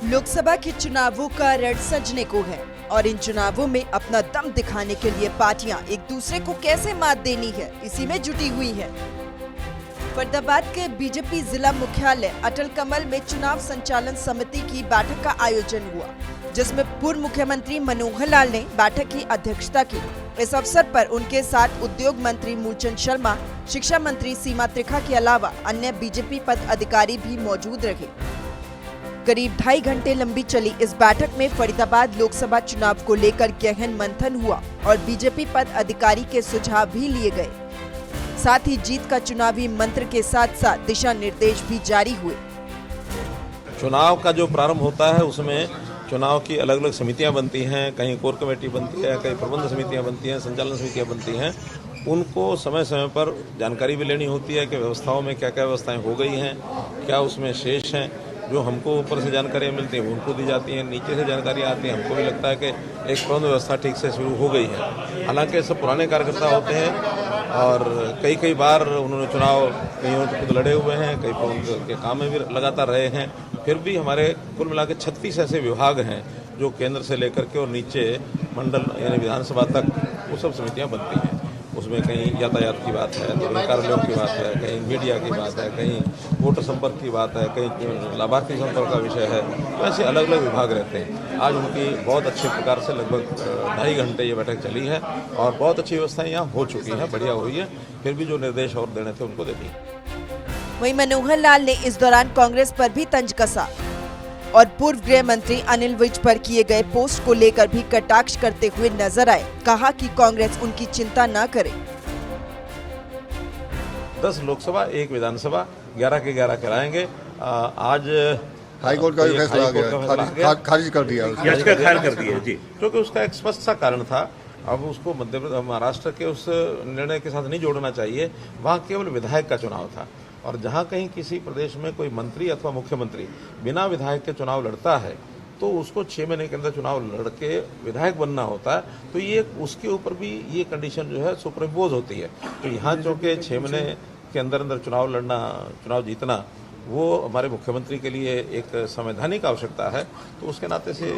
लोकसभा के चुनावों का रण सजने को है और इन चुनावों में अपना दम दिखाने के लिए पार्टियां एक दूसरे को कैसे मात देनी है, इसी में जुटी हुई है। फरीदाबाद के बीजेपी जिला मुख्यालय अटल कमल में चुनाव संचालन समिति की बैठक का आयोजन हुआ, जिसमें पूर्व मुख्यमंत्री मनोहर लाल ने बैठक की अध्यक्षता की। इस अवसर पर उनके साथ उद्योग मंत्री मूलचंद शर्मा, शिक्षा मंत्री सीमा त्रिखा के अलावा अन्य बीजेपी पदाधिकारी भी मौजूद रहे। करीब 2.5 घंटे लंबी चली इस बैठक में फरीदाबाद लोकसभा चुनाव को लेकर गहन मंथन हुआ और बीजेपी पदाधिकारी के सुझाव भी लिए गए। साथ ही जीत का चुनावी मंत्र के साथ साथ दिशा निर्देश भी जारी हुए। चुनाव का जो प्रारंभ होता है उसमें चुनाव की अलग अलग समितियां बनती हैं, कहीं कोर कमेटी बनती है, कहीं प्रबंध समितियां बनती हैं, संचालन समितियां बनती हैं। उनको समय समय पर जानकारी भी लेनी होती है कि व्यवस्थाओं में क्या क्या व्यवस्थाएं हो गई हैं, क्या उसमें शेष हैं। जो हमको ऊपर से जानकारियाँ मिलती हैं उनको दी जाती हैं, नीचे से जानकारी आती है, हमको भी लगता है कि एक प्रबंध व्यवस्था ठीक से शुरू हो गई है। हालांकि सब पुराने कार्यकर्ता होते हैं और कई बार उन्होंने चुनाव कहीं तो खुद लड़े हुए हैं, कई प्रबंध के काम में भी लगातार रहे हैं। फिर भी हमारे कुल मिला के 36 ऐसे विभाग हैं जो केंद्र से लेकर के और नीचे मंडल यानी विधानसभा तक वो सब समितियाँ बनती हैं। उसमें कहीं यातायात की बात है, कहीं कार्यालयों की बात है, कहीं मीडिया की बात है, कहीं वोटर संपर्क की बात है, कहीं लाभार्थी संपर्क का विषय है। तो ऐसे अलग अलग विभाग रहते हैं। आज उनकी बहुत अच्छे प्रकार से लगभग 2.5 घंटे ये बैठक चली है और बहुत अच्छी व्यवस्थाएं यहाँ हो चुकी हैं, बढ़िया हुई है। फिर भी जो निर्देश और देने थे उनको दे दिए। वहीं मनोहर लाल ने इस दौरान कांग्रेस पर भी तंज कसा और पूर्व गृह मंत्री अनिल विज पर किए गए पोस्ट को लेकर भी कटाक्ष करते हुए नजर आए। कहा कि कांग्रेस उनकी चिंता न करे। 10 लोकसभा 1 विधानसभा 11 के 11 कराएंगे। आज हाईकोर्ट का फैसला आ गया, खारिज कर दिया, याचिका खारिज कर दी है जी, क्योंकि उसका एक स्पष्ट सा कारण था। अब उसको महाराष्ट्र के उस निर्णय के साथ नहीं जोड़ना चाहिए। वहाँ केवल विधायक का चुनाव था और जहाँ कहीं किसी प्रदेश में कोई मंत्री अथवा मुख्यमंत्री बिना विधायक के चुनाव लड़ता है तो उसको 6 महीने के अंदर चुनाव लड़के विधायक बनना होता है। तो ये उसके ऊपर भी ये कंडीशन जो है सुपरइम्पोज होती है। तो यहाँ चूँकि 6 महीने के अंदर चुनाव लड़ना, चुनाव जीतना, वो हमारे मुख्यमंत्री के लिए एक संवैधानिक आवश्यकता है। तो उसके नाते से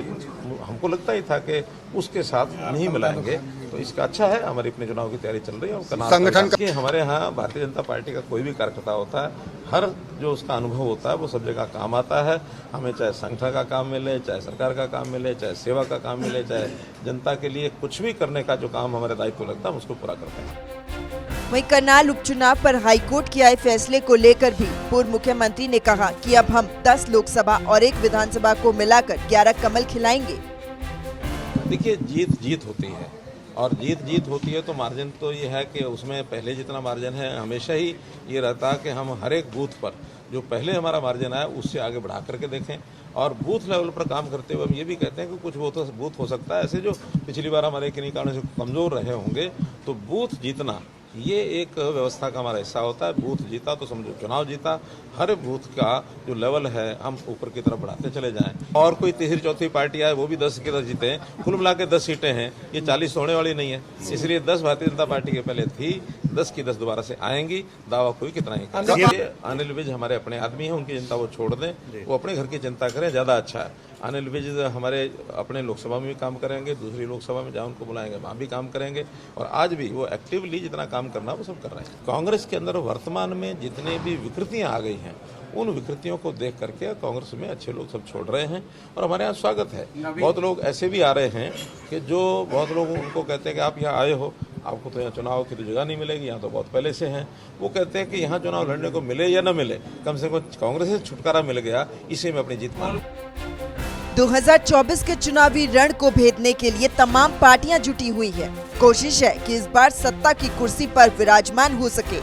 हमको लगता ही था कि उसके साथ नहीं मिलाएंगे। तो इसका अच्छा है, हमारी अपने चुनाव की तैयारी चल रही है। संगठन के हमारे यहाँ भारतीय जनता पार्टी का कोई भी कार्यकर्ता होता है, हर जो उसका अनुभव होता है वो सब जगह काम आता है। हमें चाहे संगठन का काम मिले, चाहे सरकार का काम मिले, चाहे सेवा का काम मिले, चाहे जनता के लिए कुछ भी करने का जो काम हमारे दायित्व लगता है हम उसको पूरा करते हैं। वहीं करनाल उपचुनाव पर हाईकोर्ट के आए फैसले को लेकर भी पूर्व मुख्यमंत्री ने कहा कि अब हम 10 लोकसभा और 1 विधानसभा को मिलाकर 11 कमल खिलाएंगे। देखिए, जीत होती है और जीत होती है तो मार्जिन तो ये है कि उसमें पहले जितना मार्जिन है हमेशा ही ये रहता है कि हम हर एक बूथ पर जो पहले हमारा मार्जिन आया उससे आगे बढ़ा करके देखें। और बूथ लेवल पर काम करते हुए हम ये भी कहते हैं कि कुछ बूथ हो सकता है ऐसे जो पिछली बार हमारे किन्हीं कारणों से कमजोर रहे होंगे। तो बूथ जीतना ये एक व्यवस्था का हमारा हिस्सा होता है। बूथ जीता तो समझो चुनाव जीता। हर बूथ का जो लेवल है हम ऊपर की तरफ बढ़ाते चले जाएं। और कोई तीसरी चौथी पार्टी आए वो भी 10 के 10 जीते हैं। कुल मिला के 10 सीटें हैं, ये 40 होने वाली नहीं है। इसलिए 10 भारतीय जनता पार्टी के पहले थी, 10 की 10 दोबारा से आएंगी। दावा कोई कितना ही। अनिल विज हमारे अपने आदमी हैं, उनकी चिंता वो छोड़ दें, वो अपने घर की चिंता करें, ज्यादा अच्छा है। अनिल विज हमारे अपने लोकसभा में भी काम करेंगे, दूसरी लोकसभा में जहाँ उनको बुलाएंगे वहाँ भी काम करेंगे और आज भी वो एक्टिवली जितना काम करना वो सब कर रहे हैं। कांग्रेस के अंदर वर्तमान में जितने भी विकृतियां आ गई हैं उन विकृतियों को देख करके कांग्रेस में अच्छे लोग सब छोड़ रहे हैं और हमारे यहाँ स्वागत है। बहुत लोग ऐसे भी आ रहे हैं कि जो बहुत लोग उनको कहते हैं कि आप यहाँ आए हो, आपको तो यहाँ चुनाव की तो जगह नहीं मिलेगी, यहाँ तो बहुत पहले से हैं। वो कहते हैं कि यहाँ चुनाव लड़ने को मिले या न मिले, कम से कम कांग्रेस से छुटकारा मिल गया, इसे मैं अपनी जीत मान लूं। 2024 के चुनावी रण को भेदने के लिए तमाम पार्टियां जुटी हुई हैं। कोशिश है कि इस बार सत्ता की कुर्सी पर विराजमान हो सके।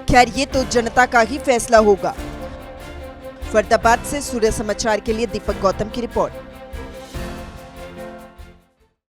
खैर, ये तो जनता का ही फैसला होगा। फरीदाबाद से सूर्य समाचार के लिए दीपक गौतम की रिपोर्ट।